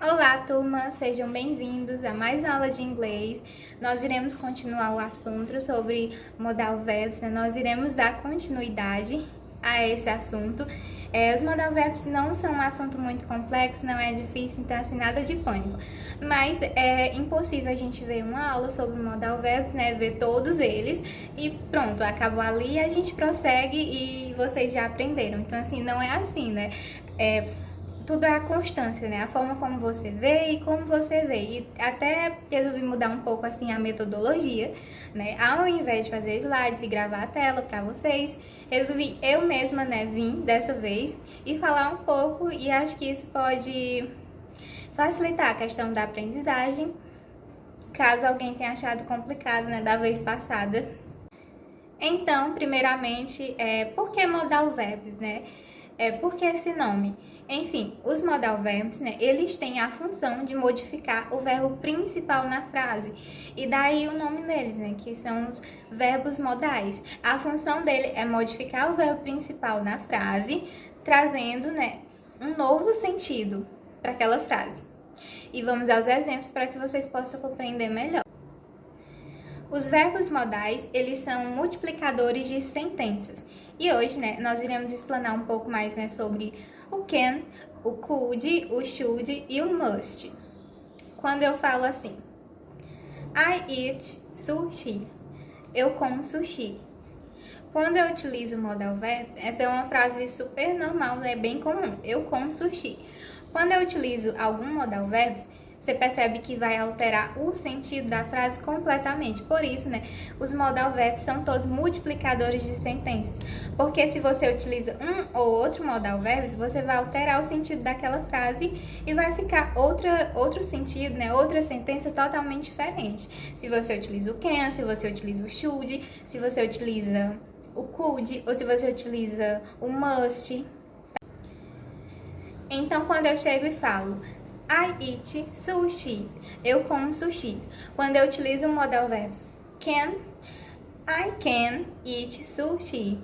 Olá, turma! Sejam bem-vindos a mais uma aula de inglês. Nós iremos continuar o assunto sobre modal verbs, né? Nós iremos dar continuidade a esse assunto. Os modal verbs não são um assunto muito complexo, não é difícil, então assim, nada de pânico. Mas é impossível a gente ver uma aula sobre modal verbs, né? Ver todos eles e pronto, acabou ali, a gente prossegue e vocês já aprenderam. Então assim, não é assim, né? Tudo é a constância, né? A forma como você vê e como você vê. E até resolvi mudar um pouco assim a metodologia, né? Ao invés de fazer slides e gravar a tela para vocês, resolvi eu mesma, né, vir dessa vez e falar um pouco, e acho que isso pode facilitar a questão da aprendizagem, caso alguém tenha achado complicado, né, da vez passada. Então, primeiramente, por que modal verbs, né? Por que esse nome? Enfim, os modal verbs, né, eles têm a função de modificar o verbo principal na frase. E daí o nome deles, né, que são os verbos modais. A função dele é modificar o verbo principal na frase, trazendo, né, um novo sentido para aquela frase. E vamos aos exemplos para que vocês possam compreender melhor. Os verbos modais, eles são multiplicadores de sentenças. E hoje, né, nós iremos explanar um pouco mais, né, sobre o can, o could, o should e o must. Quando eu falo assim, I eat sushi, eu como sushi. Quando eu utilizo modal verbs, essa é uma frase super normal, né, bem comum, eu como sushi. Quando eu utilizo algum modal verbs, você percebe que vai alterar o sentido da frase completamente. Por isso, né, os modal verbs são todos multiplicadores de sentenças. Porque se você utiliza um ou outro modal verbs, você vai alterar o sentido daquela frase e vai ficar outro sentido, né, outra sentença totalmente diferente. Se você utiliza o can, se você utiliza o should, se você utiliza o could, ou se você utiliza o must. Então, quando eu chego e falo I eat sushi, eu como sushi. Quando eu utilizo o modal verbs can, I can eat sushi.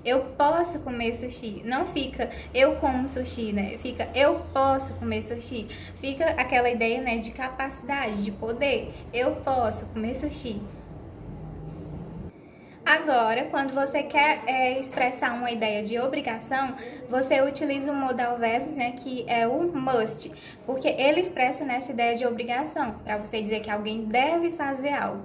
Eu posso comer sushi. Não fica eu como sushi, né? Fica eu posso comer sushi. Fica aquela ideia, né, de capacidade, de poder. Eu posso comer sushi. Agora, quando você quer expressar uma ideia de obrigação, você utiliza o modal verbs, né, que é o must, porque ele expressa nessa ideia de obrigação, para você dizer que alguém deve fazer algo.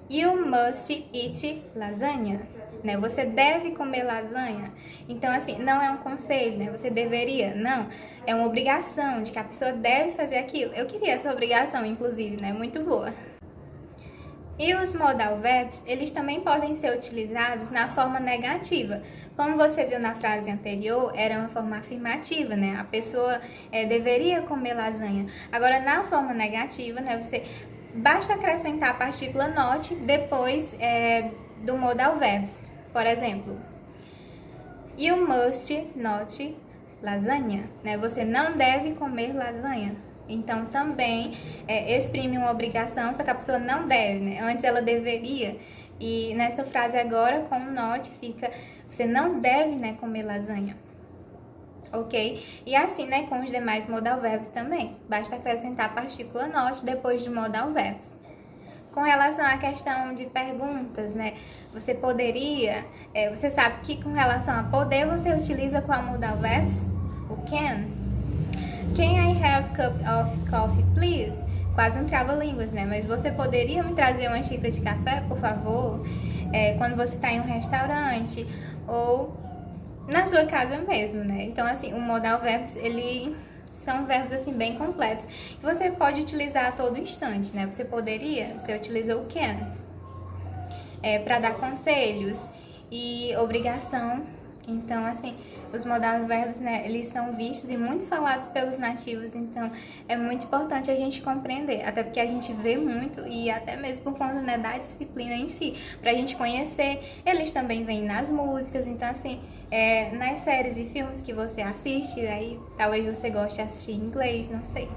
You must eat lasagna, né? Você deve comer lasanha. Então, assim, não é um conselho, né? Você deveria, não. É uma obrigação de que a pessoa deve fazer aquilo. Eu queria essa obrigação, inclusive, né? Muito boa. E os modal verbs, eles também podem ser utilizados na forma negativa. Como você viu na frase anterior, era uma forma afirmativa, né? A pessoa deveria comer lasanha. Agora, na forma negativa, né, você basta acrescentar a partícula not depois do modal verbs. Por exemplo, you must not lasagna, né? Você não deve comer lasanha. Então, também exprime uma obrigação, só que a pessoa não deve, né? Antes ela deveria. E nessa frase agora, com not, fica você não deve, né, comer lasanha. Ok? E assim, né, com os demais modal verbs também. Basta acrescentar a partícula not depois do modal verbs. Com relação à questão de perguntas, né? Você poderia... você sabe que com relação a poder, você utiliza qual modal verbs? O can. Can I have a cup of coffee, please? Quase um trava-línguas, né? Mas você poderia me trazer uma xícara de café, por favor? Quando você está em um restaurante ou na sua casa mesmo, né? Então, assim, o modal verbs, ele são verbos, assim, bem completos que você pode utilizar a todo instante, né? Você utiliza o can para dar conselhos e obrigação. Então, assim, os modal verbs, né, eles são vistos e muito falados pelos nativos, então é muito importante a gente compreender, até porque a gente vê muito e até mesmo por conta, né, da disciplina em si, pra gente conhecer. Eles também vêm nas músicas, então assim, nas séries e filmes que você assiste, aí talvez você goste de assistir em inglês, não sei.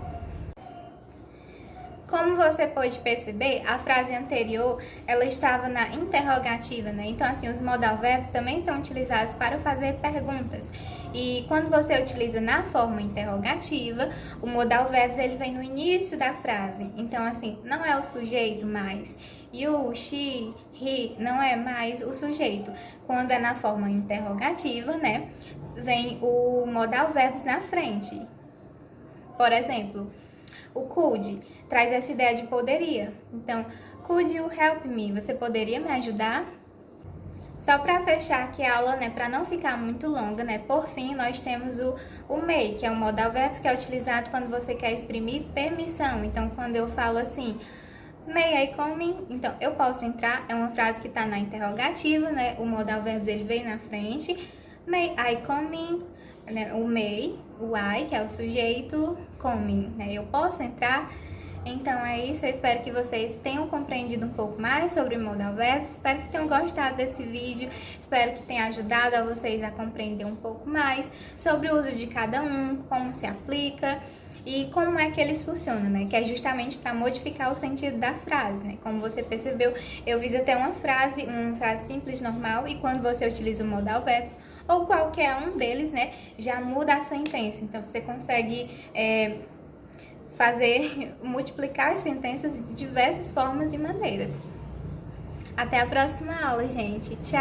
Como você pode perceber, a frase anterior, ela estava na interrogativa, né? Então, assim, os modal verbs também são utilizados para fazer perguntas. E quando você utiliza na forma interrogativa, o modal verbs ele vem no início da frase. Então, assim, não é o sujeito mais. You, she, he não é mais o sujeito. Quando é na forma interrogativa, né, vem o modal verbs na frente. Por exemplo, o could traz essa ideia de poderia. Então, could you help me? Você poderia me ajudar? Só para fechar aqui a aula, né, para não ficar muito longa, né, por fim, nós temos o may, que é um modal verbs que é utilizado quando você quer exprimir permissão. Então, quando eu falo assim, may I come in? Então, eu posso entrar, é uma frase que está na interrogativa, né, o modal verbs ele vem na frente. May I come in? Né, o may, o I, que é o sujeito, come in, né, eu posso entrar. Então é isso, eu espero que vocês tenham compreendido um pouco mais sobre modal verbs, espero que tenham gostado desse vídeo, espero que tenha ajudado a vocês a compreender um pouco mais sobre o uso de cada um, como se aplica e como é que eles funcionam, né? Que é justamente para modificar o sentido da frase, né? Como você percebeu, eu fiz até uma frase simples, normal, e quando você utiliza o modal verbs, ou qualquer um deles, né, já muda a sentença, então você consegue multiplicar as sentenças de diversas formas e maneiras. Até a próxima aula, gente. Tchau!